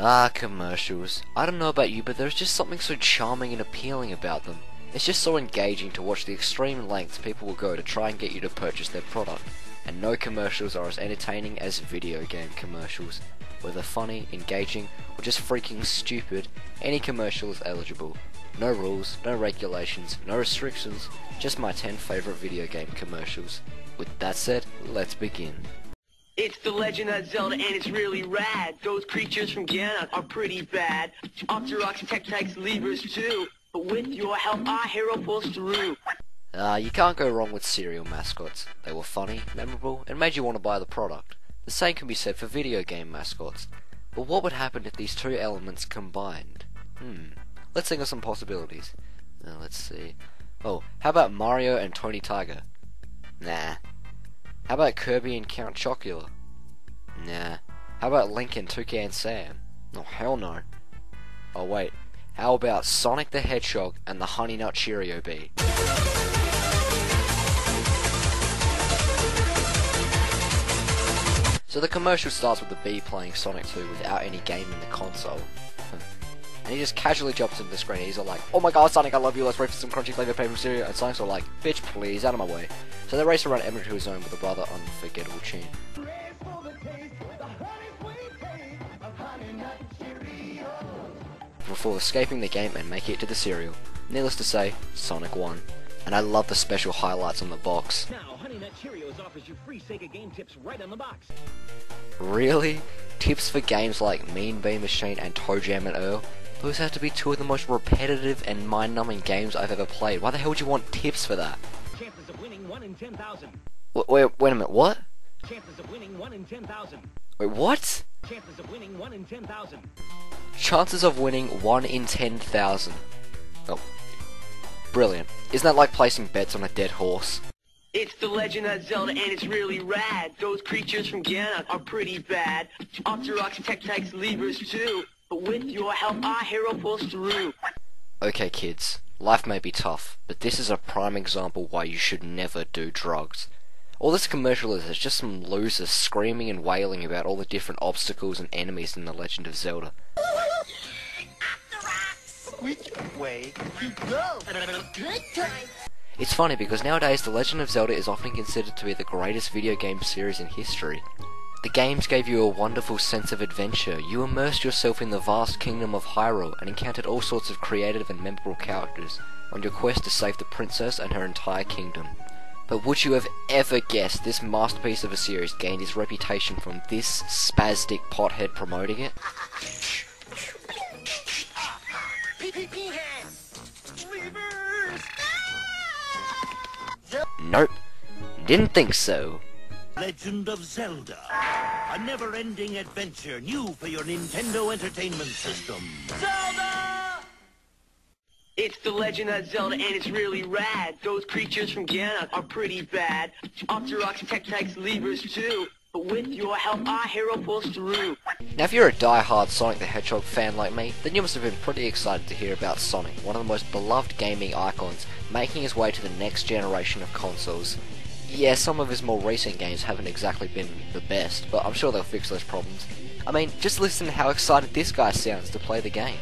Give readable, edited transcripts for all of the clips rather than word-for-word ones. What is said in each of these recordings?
Ah, commercials. I don't know about you, but there's just something so charming and appealing about them. It's just so engaging to watch the extreme lengths people will go to try and get you to purchase their product. And no commercials are as entertaining as video game commercials. Whether funny, engaging, or just freaking stupid, any commercial is eligible. No rules, no regulations, no restrictions, just my 10 favourite video game commercials. With that said, let's begin. It's the Legend of Zelda and it's really rad. Those creatures from Ganon are pretty bad. Octoroks, Tektites, Levers too. But with your help, our hero pulls through. You can't go wrong with cereal mascots. They were funny, memorable, and made you want to buy the product. The same can be said for video game mascots. But what would happen if these two elements combined? Let's think of some possibilities. Let's see. Oh, how about Mario and Tony Tiger? Nah. How about Kirby and Count Chocula? Nah. How about Link and Toucan Sam? Oh, hell no. Oh, wait. How about Sonic the Hedgehog and the Honey Nut Cheerio Bee? So the commercial starts with the bee playing Sonic 2 without any game in the console. And he just casually jumps into the screen and he's all like, "Oh my god, Sonic, I love you, let's race for some crunchy flavor paper cereal." And Sonic's all like, "Bitch, please, out of my way." So they race around Emerald Hill Zone with a rather unforgettable tune. Before escaping the game and making it to the cereal. Needless to say, Sonic won. And I love the special highlights on the box. Now, Honey Nut Cheerios offers you free Sega game tips right on the box. Really? Tips for games like Mean Bean Machine and Toe Jam and Earl? Those have to be two of the most repetitive and mind-numbing games I've ever played. Why the hell would you want tips for that? Chances of winning 1 in 10,000. Wait a minute, what? Chances of winning 1 in 10,000. Wait, what? Chances of winning 1 in 10,000. Chances of winning 1 in 10,000. Oh. Brilliant. Isn't that like placing bets on a dead horse? It's the Legend of Zelda and it's really rad. Those creatures from Ganon are pretty bad. Octoroks, Tektites, Levers too. But with your help, our hero pulls through. Okay kids, life may be tough, but this is a prime example why you should never do drugs. All this commercial is just some losers screaming and wailing about all the different obstacles and enemies in The Legend of Zelda. Which way to go? Good time. It's funny because nowadays The Legend of Zelda is often considered to be the greatest video game series in history. The games gave you a wonderful sense of adventure. You immersed yourself in the vast kingdom of Hyrule and encountered all sorts of creative and memorable characters on your quest to save the princess and her entire kingdom. But would you have ever guessed this masterpiece of a series gained its reputation from this spastic pothead promoting it? Nope. Didn't think so. Legend of Zelda, a never-ending adventure new for your Nintendo Entertainment System. Zelda! It's the Legend of Zelda and it's really rad. Those creatures from Ganon are pretty bad. Octoroks, Tektites, Levers too. But with your help, our hero pulls through. Now if you're a die-hard Sonic the Hedgehog fan like me, then you must have been pretty excited to hear about Sonic, one of the most beloved gaming icons, making his way to the next generation of consoles. Yeah, some of his more recent games haven't exactly been the best, but I'm sure they'll fix those problems. I mean, just listen to how excited this guy sounds to play the game.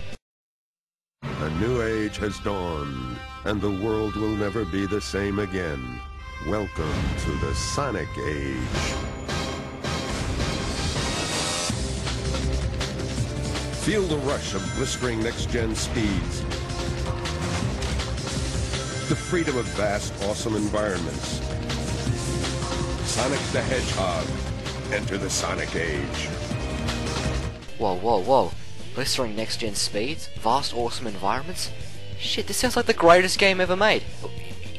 A new age has dawned, and the world will never be the same again. Welcome to the Sonic Age. Feel the rush of blistering next-gen speeds. The freedom of vast, awesome environments. Sonic the Hedgehog. Enter the Sonic Age. Whoa, whoa, whoa. Blistering next-gen speeds? Vast, awesome environments? Shit, this sounds like the greatest game ever made.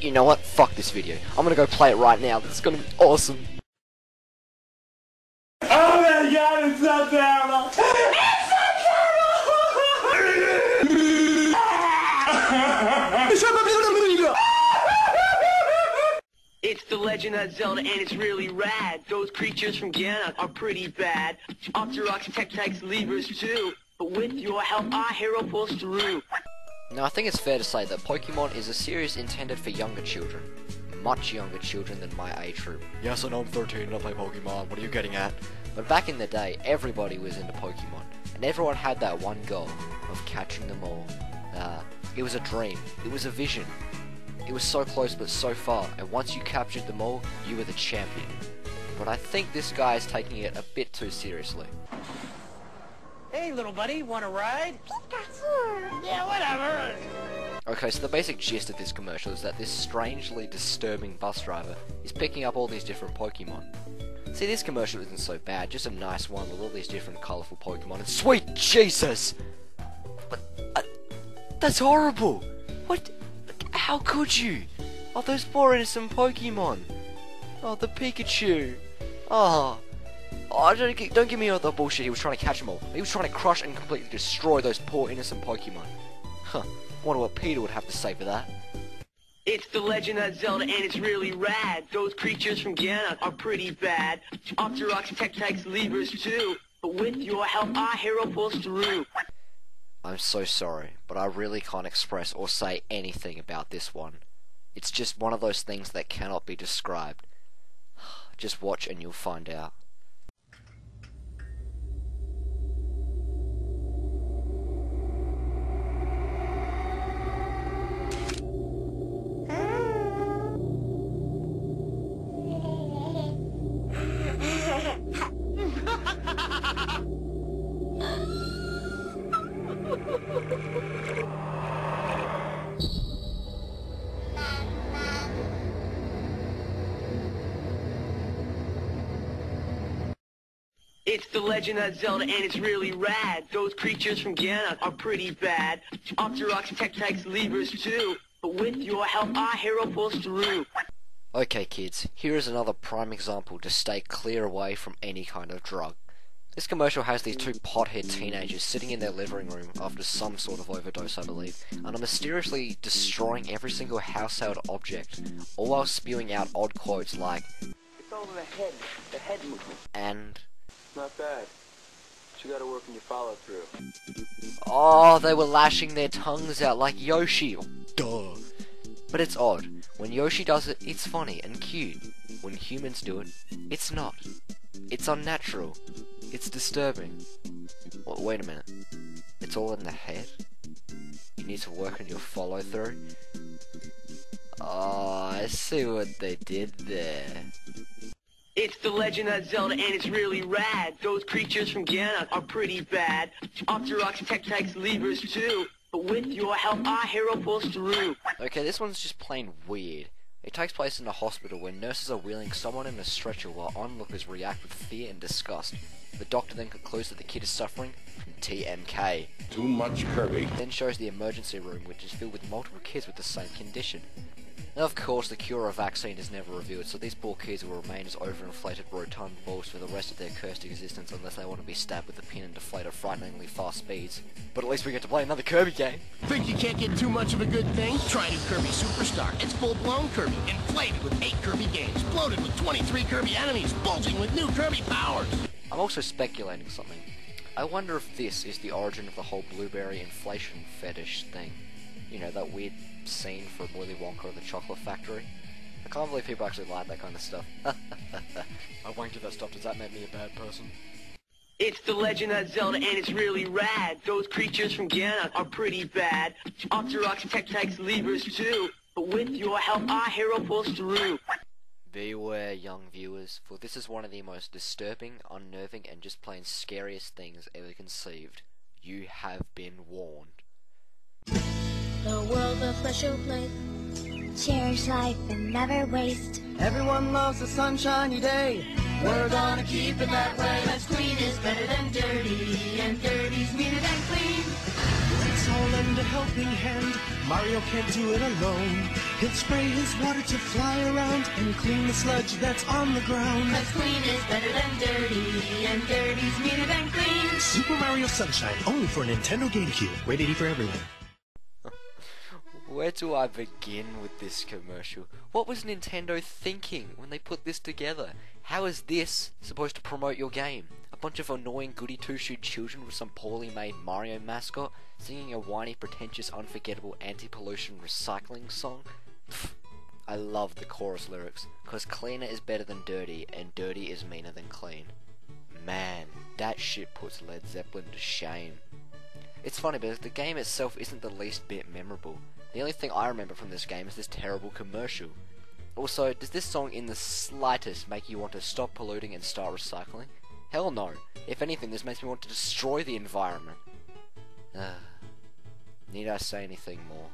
You know what? Fuck this video. I'm gonna go play it right now. This is gonna be awesome. Oh my god, it's so terrible! It's so terrible! It's the Legend of Zelda and it's really rad. Those creatures from Ganon are pretty bad. Octoroks, Tektites, Levers too. But with your help, our hero pulls through. Now I think it's fair to say that Pokémon is a series intended for younger children. Much younger children than my age group. Yes, I know I'm 13 and I play Pokémon, what are you getting at? But back in the day, everybody was into Pokémon. and everyone had that one goal of catching them all. It was a dream, it was a vision. It was so close but so far, and once you captured them all, you were the champion. But I think this guy is taking it a bit too seriously. Hey, little buddy, want a ride? Yeah, whatever. Okay, so the basic gist of this commercial is that this strangely disturbing bus driver is picking up all these different Pokemon. See, this commercial isn't so bad, just a nice one with all these different colourful Pokemon, and sweet Jesus! But, that's horrible! What? How could you? Oh, those poor innocent Pokemon! Oh, the Pikachu! Oh, don't give me all the bullshit. He was trying to catch them all. He was trying to crush and completely destroy those poor innocent Pokemon. Huh. Wonder what Peter would have to say for that. It's the Legend of Zelda, and it's really rad. Those creatures from Ganon are pretty bad. Octoroks, Tektites, Levers too. But with your help, our hero pulls through. I'm so sorry, but I really can't express or say anything about this one. It's just one of those things that cannot be described. Just watch and you'll find out. It's the Legend of Zelda, and it's really rad. Those creatures from Ganon are pretty bad. Octoroks, Tektites, Levers too. But with your help, our hero pulls through. Okay kids, here is another prime example to stay clear away from any kind of drug. This commercial has these two pothead teenagers sitting in their living room after some sort of overdose, I believe, and are mysteriously destroying every single household object, all while spewing out odd quotes like, It's all in the head movement. and... Not bad. But you gotta work on your follow through. Oh, they were lashing their tongues out like Yoshi. Duh. But it's odd. When Yoshi does it, it's funny and cute. When humans do it, it's not. It's unnatural. It's disturbing. Wait a minute. It's all in the head? You need to work on your follow through? Oh, I see what they did there. It's the Legend of Zelda, and it's really rad. Those creatures from Ganon are pretty bad. Octoroks, Tektites, Levers too. But with your help, our hero pulls through. Okay, this one's just plain weird. It takes place in a hospital where nurses are wheeling someone in a stretcher while onlookers react with fear and disgust. The doctor then concludes that the kid is suffering from TMK. Too much Kirby. Then shows the emergency room, which is filled with multiple kids with the same condition. Now, of course, the cure or vaccine is never revealed, so these poor kids will remain as overinflated rotund balls for the rest of their cursed existence unless they want to be stabbed with a pin and deflate at frighteningly fast speeds. But at least we get to play another Kirby game. Think you can't get too much of a good thing? Try new Kirby Superstar. It's full-blown Kirby, inflated with 8 Kirby games, bloated with 23 Kirby enemies, bulging with new Kirby powers. I'm also speculating something. I wonder if this is the origin of the whole blueberry inflation fetish thing. You know, that weird scene from Willy Wonka at the Chocolate Factory. I can't believe people actually like that kind of stuff. I wanked at that stuff, does that make me a bad person? It's the Legend of Zelda, and it's really rad. Those creatures from Ganon are pretty bad. Octoroks, Tektites, Levers too. But with your help, our hero pulls through. Beware, young viewers, for this is one of the most disturbing, unnerving, and just plain scariest things ever conceived. You have been warned. The world a special place. Cherish life and never waste. Everyone loves a sunshiny day. We're gonna keep it that way. That's clean is better than dirty, and dirty's meaner than clean. Let's all lend a helping hand. Mario can't do it alone. He'll spray his water to fly around and clean the sludge that's on the ground. That's clean is better than dirty, and dirty's meaner than clean. Super Mario Sunshine, only for Nintendo GameCube. Rated E for everyone. Where do I begin with this commercial? What was Nintendo thinking when they put this together? How is this supposed to promote your game? A bunch of annoying goody two-shoe children with some poorly made Mario mascot singing a whiny, pretentious, unforgettable anti-pollution recycling song? Pfft, I love the chorus lyrics, cause cleaner is better than dirty, and dirty is meaner than clean. Man, that shit puts Led Zeppelin to shame. It's funny, but the game itself isn't the least bit memorable. The only thing I remember from this game is this terrible commercial. Also, does this song in the slightest make you want to stop polluting and start recycling? Hell no. If anything, this makes me want to destroy the environment. Need I say anything more?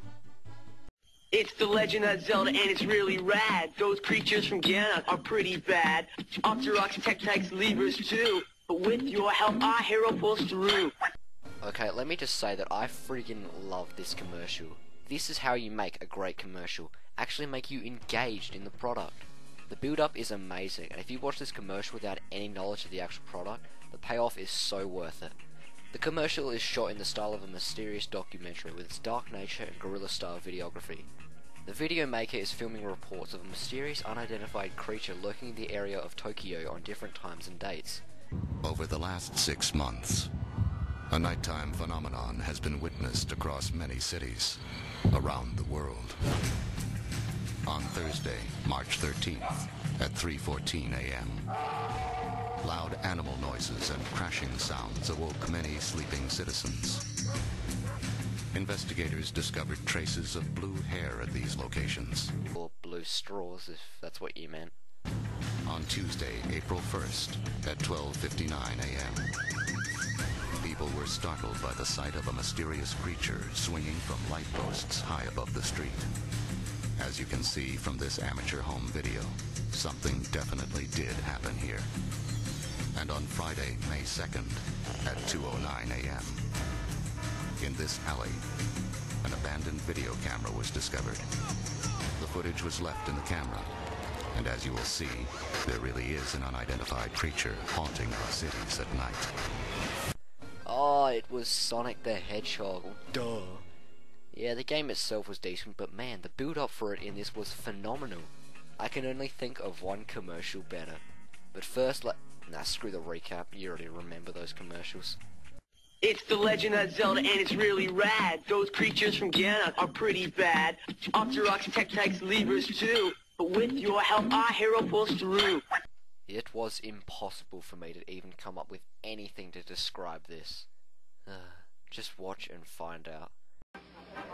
It's the Legend of Zelda, and it's really rad. Those creatures from Ganon are pretty bad. Octoroks, Tektites, Levers too. But with your help, our hero pulls through. Okay, let me just say that I friggin' love this commercial. This is how you make a great commercial. Actually make you engaged in the product. The build-up is amazing, and if you watch this commercial without any knowledge of the actual product, the payoff is so worth it. The commercial is shot in the style of a mysterious documentary with its dark nature and guerrilla-style videography. The video maker is filming reports of a mysterious unidentified creature lurking in the area of Tokyo on different times and dates. Over the last 6 months, a nighttime phenomenon has been witnessed across many cities around the world. On Thursday, March 13th, at 3:14 a.m., loud animal noises and crashing sounds awoke many sleeping citizens. Investigators discovered traces of blue hair at these locations. Or blue straws, if that's what you meant. On Tuesday, April 1st, at 12:59 a.m., people were startled by the sight of a mysterious creature swinging from light posts high above the street. As you can see from this amateur home video, something definitely did happen here. And on Friday, May 2nd, at 2:09 a.m., in this alley, an abandoned video camera was discovered. The footage was left in the camera, and as you will see, there really is an unidentified creature haunting our cities at night. Oh, it was Sonic the Hedgehog. Duh. Yeah, the game itself was decent, but man, the build-up for it in this was phenomenal. I can only think of one commercial better. But first, nah, screw the recap, you already remember those commercials. It's the Legend of Zelda, and it's really rad. Those creatures from Ganon are pretty bad. Octoroks, Tektites, Levers too. But with your help, our hero pulls through. It was impossible for me to even come up with anything to describe this. Just watch and find out.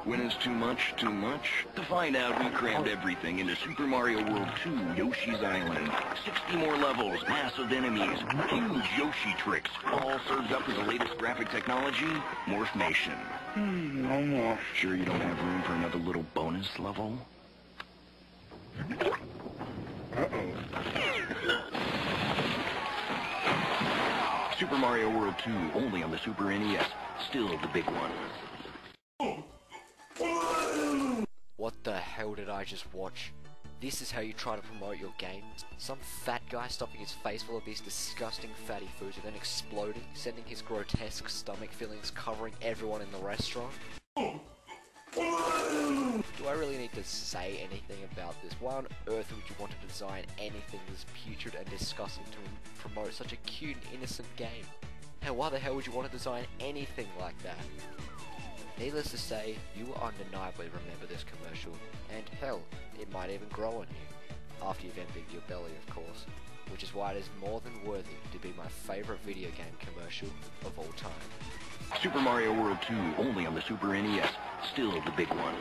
When is too much too much? To find out, we crammed everything into Super Mario World 2, Yoshi's Island. 60 more levels, massive enemies, huge Yoshi tricks, all served up with the latest graphic technology, Morphmation. No more. Sure you don't have room for another little bonus level? Super Mario World 2, only on the Super NES. Still the big one. What the hell did I just watch? This is how you try to promote your game? Some fat guy stuffing his face full of these disgusting fatty foods and then exploding, sending his grotesque stomach fillings covering everyone in the restaurant? Do I really need to say anything about this? Why on earth would you want to design anything this putrid and disgusting to promote such a cute and innocent game? Hell, why the hell would you want to design anything like that? Needless to say, you will undeniably remember this commercial, and hell, it might even grow on you. After you've emptied your belly, of course. Which is why it is more than worthy to be my favourite video game commercial of all time. Super Mario World 2, only on the Super NES. Still the big one.